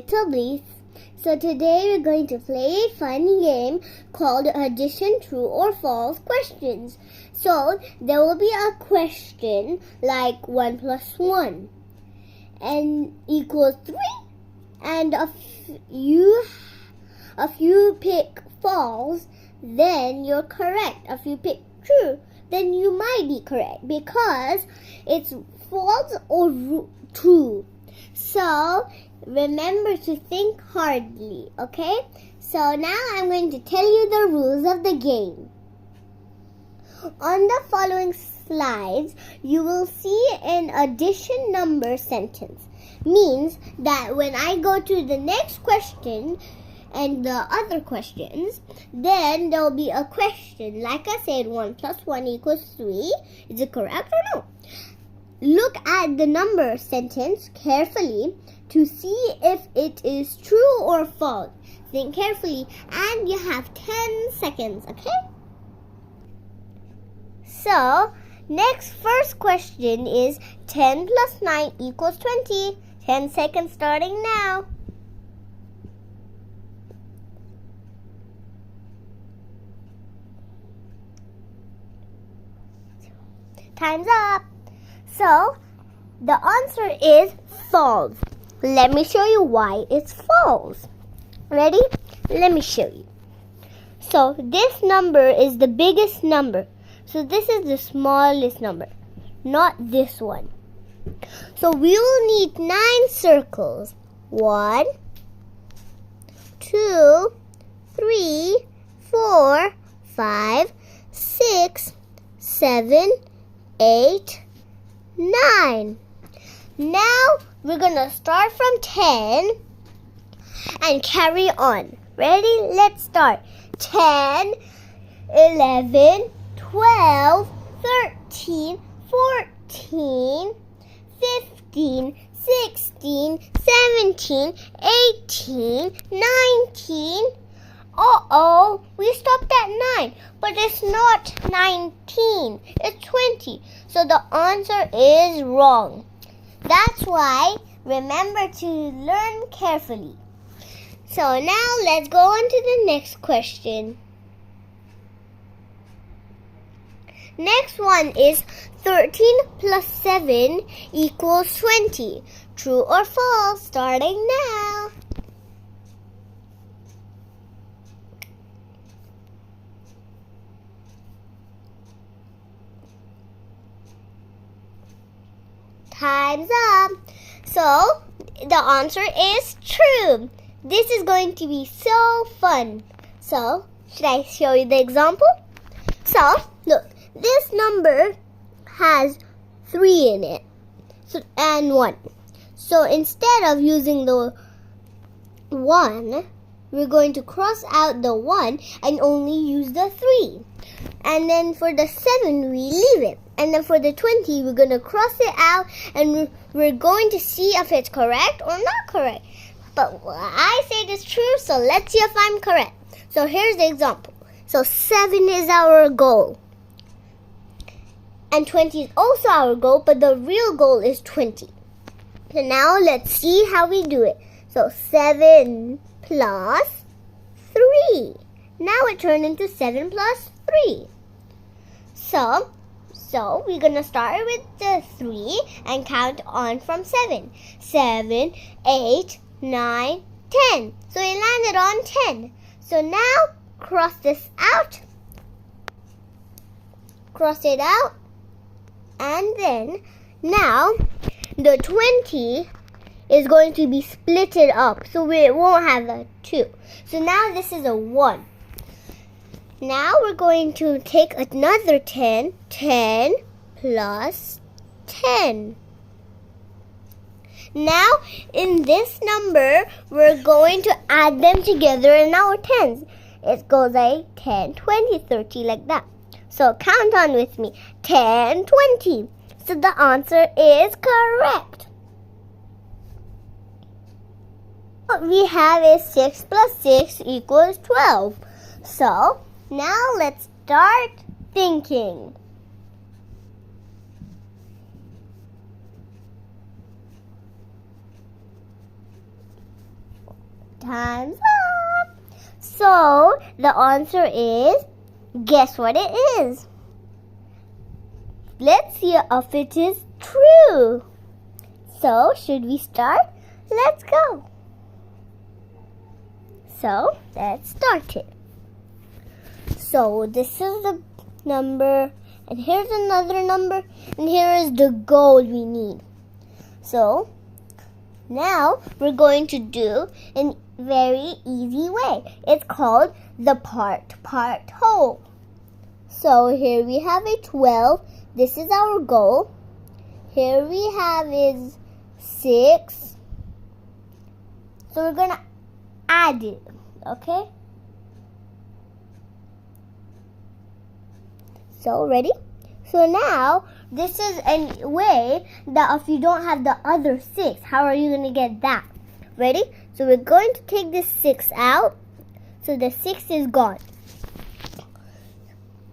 little BLISS. So today we're going to play a fun game called Addition True or False Questions. So there will be a question like 1 plus 1 and equals 3, and if you pick false, then you're correct. If you pick true, then you might be correct because it's false or true. So remember to think hardly, okay? So now I'm going to tell you the rules of the game. On the following slides, you will see an addition number sentence. Means that when I go to the next question and the other questions, then there will be a question. Like I said, 1 plus 1 equals 3. Is it correct or no? Look at the number sentence carefully to see if it is true or false. Think carefully, and you have 10 seconds, okay? So, first question is 10 plus 9 equals 20. 10 seconds starting now. Time's up. So, the answer is false. Let me show you why it's false. Ready? Let me show you. So, this number is the biggest number. So, this is the smallest number, not this one. So, we will need 9 circles. 1, 2, 3, 4, 5, 6, 7, 8, 9. Now we're gonna start from 10 and carry on. Ready? Let's start. 10, 11, 12, 13, 14, 15, 16, 17, 18, 19. Uh-oh, we stopped at 9, but it's not 19, it's 20. So the answer is wrong. That's why, remember to learn carefully. So now let's go on to the next question. Next one is 13 plus 7 equals 20. True or false? Starting now. Time's up. So, the answer is true. This is going to be so fun. So, should I show you the example? So, look, this number has 3 in it and 1. So, instead of using the 1, we're going to cross out the 1 and only use the 3. And then for the 7, we leave it. And then for the 20, we're going to cross it out and we're going to see if it's correct or not correct. But I say it's true, so let's see if I'm correct. So here's the example. So 7 is our goal. And 20 is also our goal, but the real goal is 20. So now let's see how we do it. So 7 plus 3. Now it turned into 7 plus 3. So we're going to start with the 3 and count on from 7. 7, 8, 9, 10. So we landed on 10. So now cross this out. Cross it out. And then now the 20 is going to be splitted up. So we won't have a 2. So now this is a 1. Now we're going to take another 10. 10 plus 10. Now, in this number, we're going to add them together in our tens. It goes like 10, 20, 30, like that. So count on with me. 10, 20. So the answer is correct. What we have is 6 plus 6 equals 12. So now let's start thinking. Time's up. So the answer is, guess what it is? Let's see if it is true. So, should we start? Let's go. So, let's start it. So, this is the number, and here's another number, and here is the goal we need. So, now we're going to do in very easy way. It's called the part whole. So, here we have a 12. This is our goal. Here we have is 6. So we're going to add it, okay? So ready? So now this is a way that if you don't have the other 6, how are you going to get that? Ready? So we're going to take this 6 out. So the 6 is gone.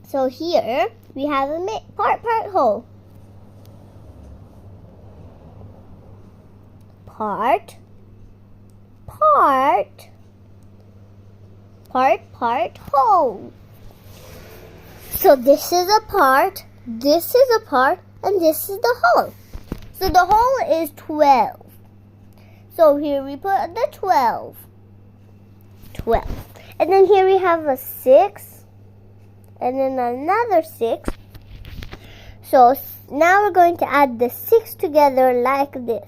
So here we have a part whole. Part whole. So this is a part, this is a part, and this is the whole. So the whole is 12. So here we put the 12. And then here we have a 6. And then another 6. So now we're going to add the 6 together like this.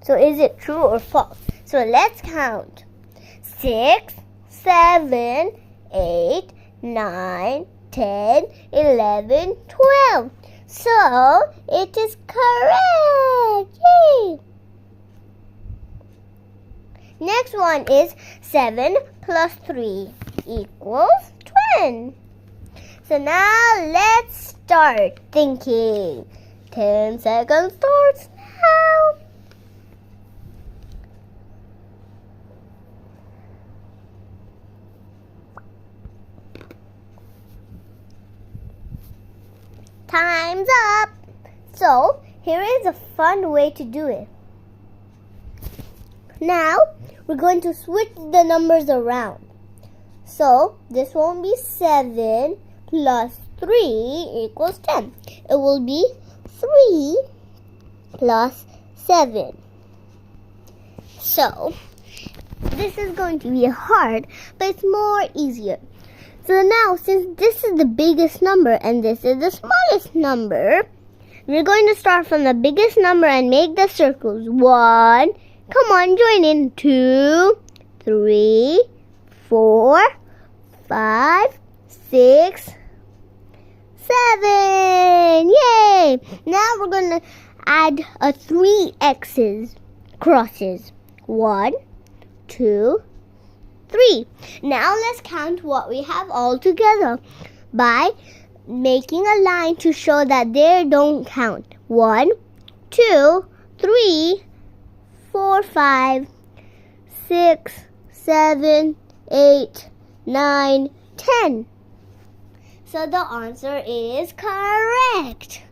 So is it true or false? So let's count. 6, 7, 8, 9, 10, 11, 12. So it is correct. Yay! Next one is 7 plus 3 equals 10. So now let's start thinking. 10 seconds starts now. Time's up. So here is a fun way to do it. Now we're going to switch the numbers around. So this won't be 7 plus 3 equals 10. It will be 3 plus 7. So this is going to be hard, but it's more easier. So now, since this is the biggest number and this is the smallest number, we're going to start from the biggest number and make the circles. 1, come on, join in. 2, 3, 4, 5, 6, 7. Yay! Now we're going to add 3 X's, crosses. 1, 2, 3. Now let's count what we have all together by making a line to show that they don't count. 1, 2, 3, 4, 5, 6, 7, 8, 9, 10. So the answer is correct.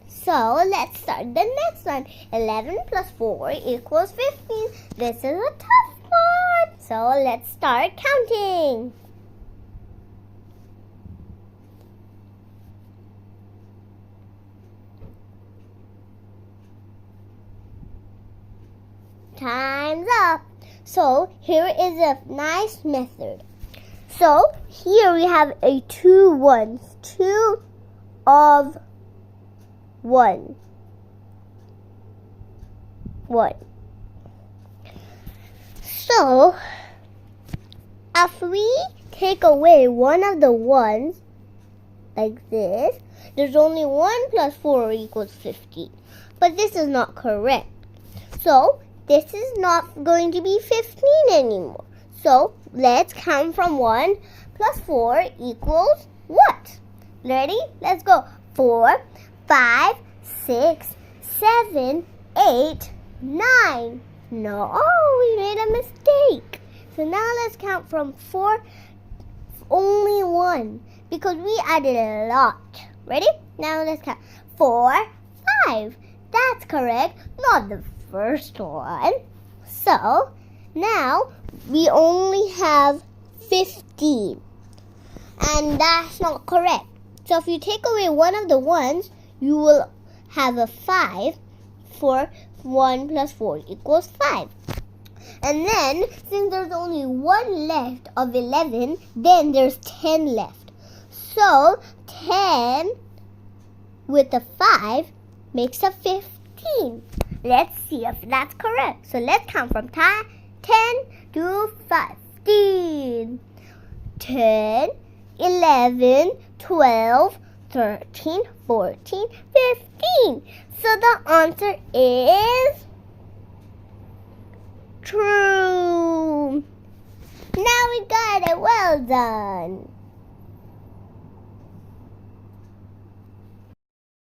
So let's start the next one. 11 plus 4 equals 15. This is a tough one. So let's start counting. Time's up. So here is a nice method. So here we have a 2 ones. 2 of 1. 1. So if we take away one of the ones like this, there's only 1 plus 4 equals 15. But this is not correct. So this is not going to be 15 anymore. So let's count from 1 plus 4 equals what? Ready? Let's go. 4, 5, 6, 7, 8, 9. No, we made a mistake. So now let's count from 4, only 1, because we added a lot. Ready? Now let's count. 4, 5. That's correct, not the first one. So Now, we only have 15. And that's not correct. So if you take away one of the ones, you will have a 5 for 1 plus 4 equals 5. And then, since there's only 1 left of 11, then there's 10 left. So, 10 with a 5 makes a 15. Let's see if that's correct. So, let's count from 10 to 15. 10, 11, 12, 13, 14, 15. So, the answer is true. Now we got it. Well done.